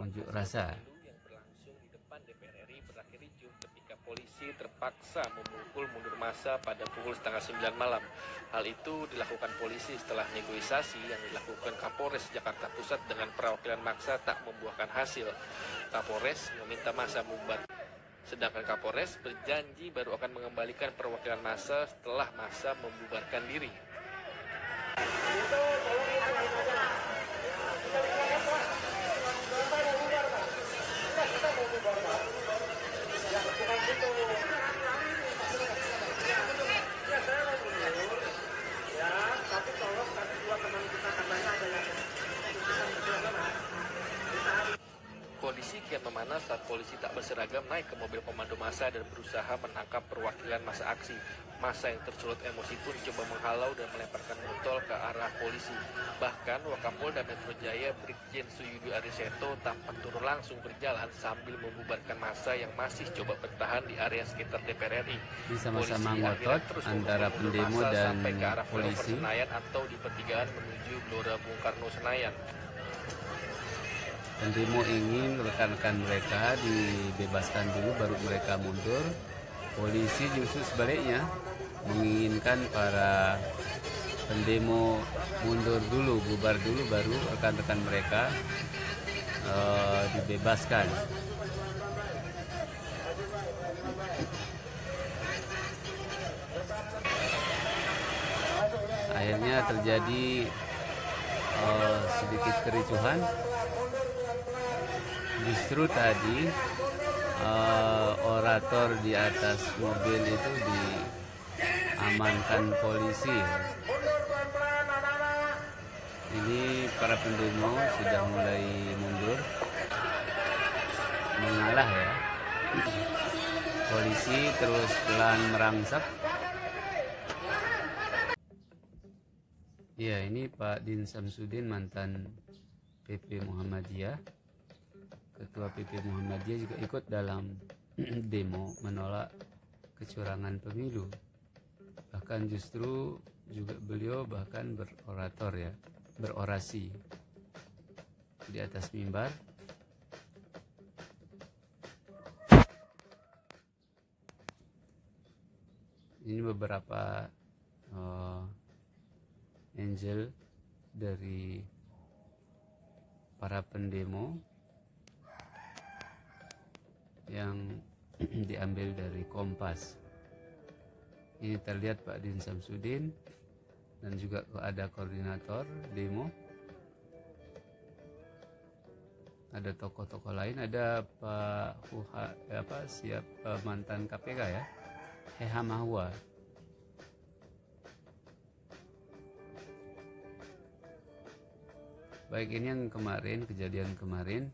unjuk rasa. Yang berlangsung di depan DPR RI berakhir ricuh ketika polisi terpaksa memukul mundur massa pada pukul 8:30 malam. Hal itu dilakukan polisi setelah negosiasi yang dilakukan Kapolres Jakarta Pusat dengan perwakilan massa tak membuahkan hasil. Kapolres meminta massa membubar. Sedangkan Kapolres berjanji baru akan mengembalikan perwakilan massa setelah massa membubarkan diri. Kondisi kian memanas saat polisi tak berseragam naik ke mobil komando massa dan berusaha menangkap perwakilan massa aksi. Massa yang tersulut emosi pun coba menghalau dan melemparkan botol ke arah polisi. Bahkan Wakapolda Metro Jaya Brigjen Suyudi Ariseto tampak turun langsung berjalan sambil membubarkan massa yang masih coba bertahan di area sekitar DPR RI. Sama-sama ngotot antara pendemo dan sampai ke arah polisi. Senayan atau di pertigaan menuju Gelora Bung Karno Senayan. Pendemo ingin rekan-rekan mereka dibebaskan dulu baru mereka mundur. Polisi justru sebaliknya menginginkan para pendemo mundur dulu, bubar dulu baru rekan-rekan mereka dibebaskan. Akhirnya terjadi sedikit kericuhan. Justru tadi orator di atas mobil itu diamankan polisi. Ini para pendemo sudah mulai mundur, mengalah ya. Polisi terus pelan merangsek. Ya, ini Pak Din Samsudin, mantan PP Muhammadiyah. Ketua PP Muhammadiyah juga ikut dalam demo menolak kecurangan pemilu. Bahkan justru juga beliau bahkan berorator ya, berorasi di atas mimbar. Ini beberapa angel dari para pendemo yang diambil dari Kompas. Ini terlihat Pak Din Samsudin dan juga ada koordinator demo. Ada tokoh-tokoh lain, ada Pak mantan KPK ya, Heha Mahwa. Baik, ini yang kemarin, kejadian kemarin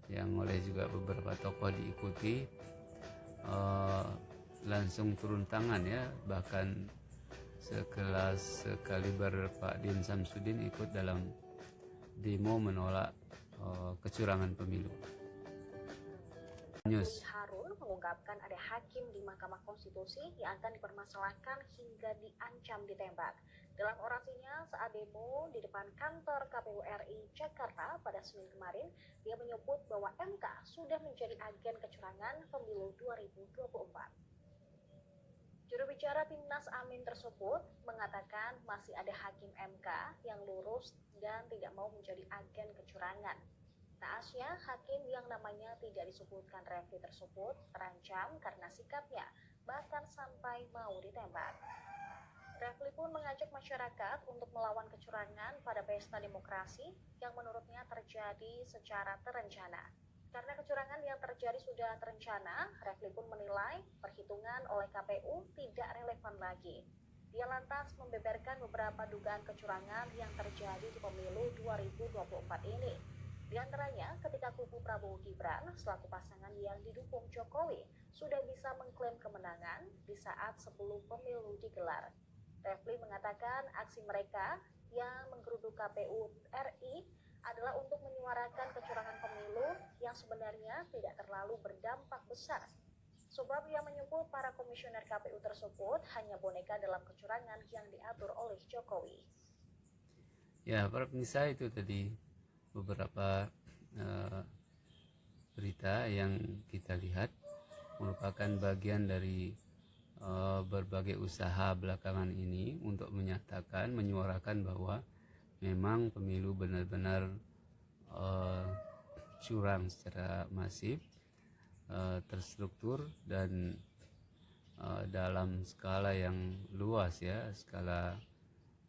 yang oleh juga beberapa tokoh diikuti, langsung turun tangan ya, bahkan sekelas sekaliber Pak Din Samsudin ikut dalam demo menolak kecurangan pemilu. News. Harun mengungkapkan ada hakim di Mahkamah Konstitusi yang akan dipermasalahkan hingga diancam ditembak. Dalam orasinya saat demo di depan kantor KPU RI Jakarta pada Senin kemarin, dia menyebut bahwa MK sudah menjadi agen kecurangan pemilu 2024. Juru bicara Timnas Amin tersebut mengatakan masih ada hakim MK yang lurus dan tidak mau menjadi agen kecurangan. Naasnya, hakim yang namanya tidak disebutkan Refli tersebut terancam karena sikapnya, bahkan sampai mau ditembak. Refli pun mengajak masyarakat untuk melawan kecurangan pada pesta demokrasi yang menurutnya terjadi secara terencana. Karena kecurangan yang terjadi sudah terencana, Refli pun menilai perhitungan oleh KPU tidak relevan lagi. Dia lantas membeberkan beberapa dugaan kecurangan yang terjadi di pemilu 2024 ini. Di antaranya ketika kubu Prabowo Gibran selaku pasangan yang didukung Jokowi sudah bisa mengklaim kemenangan di saat sebelum pemilu digelar. Refli mengatakan aksi mereka yang menggeruduk KPU RI adalah untuk menyuarakan kecurangan pemilu yang sebenarnya tidak terlalu berdampak besar. Sebab ia menyebut para komisioner KPU tersebut hanya boneka dalam kecurangan yang diatur oleh Jokowi. Ya, para pemirsa, itu tadi beberapa kita yang kita lihat merupakan bagian dari berbagai usaha belakangan ini untuk menyatakan, menyuarakan bahwa memang pemilu benar-benar curang secara masif, terstruktur, dan dalam skala yang luas, ya, skala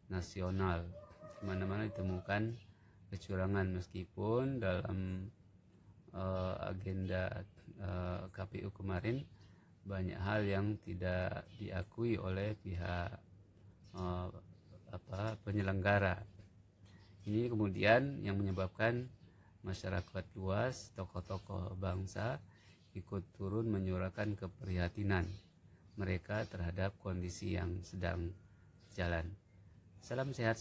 nasional. Di mana-mana ditemukan kecurangan, meskipun dalam agenda KPU kemarin banyak hal yang tidak diakui oleh pihak penyelenggara. Ini kemudian yang menyebabkan masyarakat luas, tokoh-tokoh bangsa ikut turun menyuarakan keprihatinan mereka terhadap kondisi yang sedang berjalan. Salam sehat.